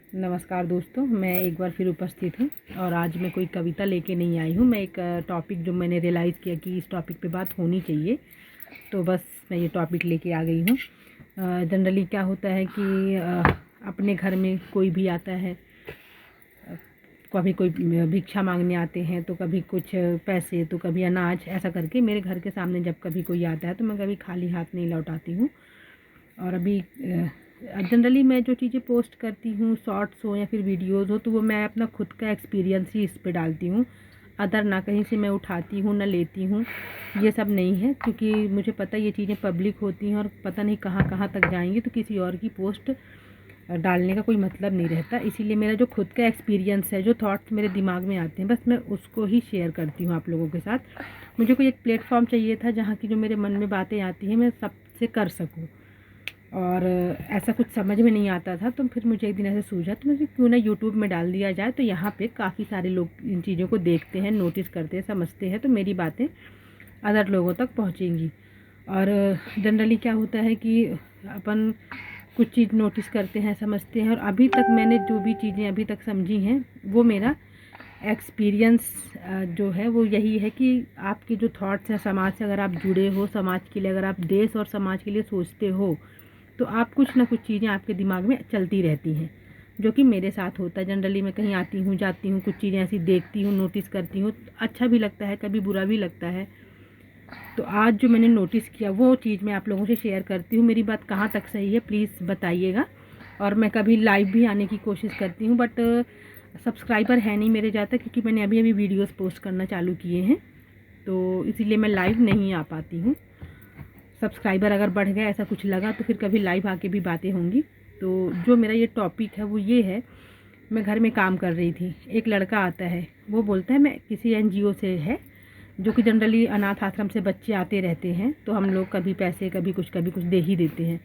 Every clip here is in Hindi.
नमस्कार दोस्तों, मैं एक बार फिर उपस्थित हूँ और आज मैं कोई कविता लेके नहीं आई हूँ। मैं एक टॉपिक जो मैंने रियलाइज़ किया कि इस टॉपिक पे बात होनी चाहिए, तो बस मैं ये टॉपिक लेके आ गई हूँ। जनरली क्या होता है कि अपने घर में कोई भी आता है, कभी कोई भिक्षा मांगने आते हैं, तो कभी कुछ पैसे तो कभी अनाज, ऐसा करके मेरे घर के सामने जब कभी कोई आता है तो मैं कभी खाली हाथ नहीं लौटाती हूँ। और अभी जनरली मैं जो चीज़ें पोस्ट करती हूँ, शॉर्ट्स हो या फिर वीडियोज़ हो, तो वो मैं अपना खुद का एक्सपीरियंस ही इस पे डालती हूँ। अदर ना कहीं से मैं उठाती हूँ ना लेती हूँ, ये सब नहीं है, क्योंकि मुझे पता ये चीज़ें पब्लिक होती हैं और पता नहीं कहाँ कहाँ तक जाएंगी, तो किसी और की पोस्ट डालने का कोई मतलब नहीं रहता। इसीलिए मेरा जो खुद का एक्सपीरियंस है, जो थॉट्स मेरे दिमाग में आते हैं, बस मैं उसको ही शेयर करती हूँ आप लोगों के साथ। मुझे कोई एक प्लेटफॉर्म चाहिए था जहाँ की जो मेरे मन में बातें आती हैं मैं सबसे कर सकूँ, और ऐसा कुछ समझ में नहीं आता था। तो फिर मुझे एक दिन ऐसे सूझा, तो मुझे क्यों ना यूट्यूब में डाल दिया जाए, तो यहाँ पे काफ़ी सारे लोग इन चीज़ों को देखते हैं, नोटिस करते हैं, समझते हैं, तो मेरी बातें अदर लोगों तक पहुँचेंगी। और जनरली क्या होता है कि अपन कुछ चीज़ नोटिस करते हैं, समझते हैं, और अभी तक मैंने जो भी चीज़ें अभी तक समझी हैं, वो मेरा एक्सपीरियंस जो है वो यही है कि आपके जो थॉट्स हैं, समाज से अगर आप जुड़े हो, समाज के लिए अगर आप देश और समाज के लिए सोचते हो, तो आप कुछ ना कुछ चीज़ें आपके दिमाग में चलती रहती हैं, जो कि मेरे साथ होता है। जनरली मैं कहीं आती हूँ, जाती हूँ, कुछ चीज़ें ऐसी देखती हूँ, नोटिस करती हूँ, अच्छा भी लगता है, कभी बुरा भी लगता है। तो आज जो मैंने नोटिस किया वो चीज़ मैं आप लोगों से शेयर करती हूँ। मेरी बात कहाँ तक सही है प्लीज़ बताइएगा। और मैं कभी लाइव भी आने की कोशिश करती हूँ, बट सब्सक्राइबर है नहीं मेरे ज़्यादा, क्योंकि मैंने अभी अभी वीडियोस पोस्ट करना चालू किए हैं, तो इसीलिए मैं लाइव नहीं आ पाती हूँ। सब्सक्राइबर अगर बढ़ गया, ऐसा कुछ लगा, तो फिर कभी लाइव आके भी बातें होंगी। तो जो मेरा ये टॉपिक है वो ये है, मैं घर में काम कर रही थी, एक लड़का आता है, वो बोलता है मैं किसी एनजीओ से है, जो कि जनरली अनाथ आश्रम से बच्चे आते रहते हैं, तो हम लोग कभी पैसे कभी कुछ दे ही देते हैं।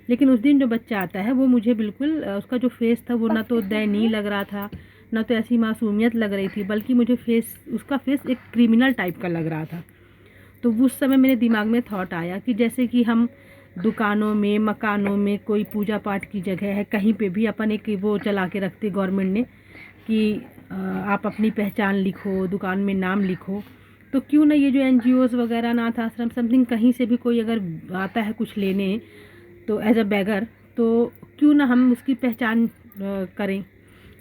लेकिन उस दिन जो बच्चा आता है वो मुझे बिल्कुल उसका जो फेस था वो ना तो दयनीय लग रहा था, ना तो ऐसी मासूमियत लग रही थी, बल्कि मुझे उसका फेस एक क्रिमिनल टाइप का लग रहा था। तो उस समय मेरे दिमाग में थॉट आया कि जैसे कि हम दुकानों में, मकानों में, कोई पूजा पाठ की जगह है, कहीं पे भी अपन एक वो चला के रखते गवर्नमेंट ने कि आप अपनी पहचान लिखो, दुकान में नाम लिखो। तो क्यों ना ये जो एनजीओज़ वगैरह, अनाथ आश्रम, समथिंग, कहीं से भी कोई अगर आता है कुछ लेने, तो एज अ बेगर, तो क्यों ना हम उसकी पहचान करें,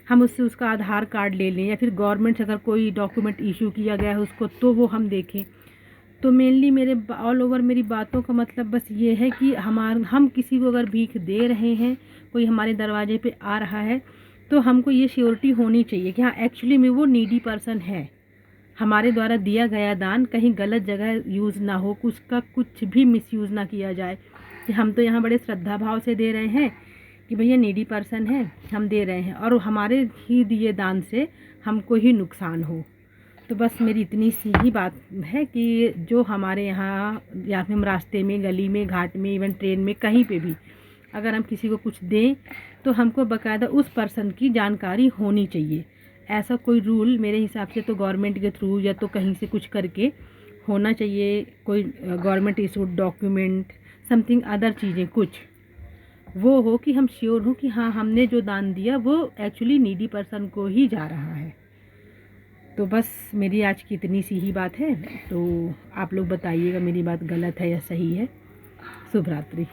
हम उससे उसका आधार कार्ड ले लें, या फिर गवर्नमेंट से अगर कोई डॉक्यूमेंट इशू किया गया है उसको, तो वो हम देखें। तो मेनली मेरे ऑल ओवर मेरी बातों का मतलब बस ये है कि हम किसी को अगर भीख दे रहे हैं, कोई हमारे दरवाजे पे आ रहा है, तो हमको ये श्योरिटी होनी चाहिए कि हाँ एक्चुअली में वो नीडी पर्सन है, हमारे द्वारा दिया गया दान कहीं गलत जगह यूज़ ना हो, उसका कुछ भी मिसयूज़ ना किया जाए, कि हम तो यहाँ बड़े श्रद्धा भाव से दे रहे हैं कि भैया नीडी पर्सन है, हम दे रहे हैं, और हमारे ही दिए दान से हमको ही नुकसान हो। तो बस मेरी इतनी सी ही बात है कि जो हमारे यहाँ, या फिर हम रास्ते में, गली में, घाट में, इवन ट्रेन में, कहीं पे भी अगर हम किसी को कुछ दें, तो हमको बाकायदा उस पर्सन की जानकारी होनी चाहिए। ऐसा कोई रूल मेरे हिसाब से तो गवर्नमेंट के थ्रू या तो कहीं से कुछ करके होना चाहिए, कोई government issued document, something other चीज़ें कुछ वो हो कि हम श्योर हो कि हाँ हमने जो दान दिया वो एक्चुअली नीडी पर्सन को ही जा रहा है। तो बस मेरी आज की इतनी सी ही बात है, तो आप लोग बताइएगा मेरी बात गलत है या सही है। शुभ रात्रि।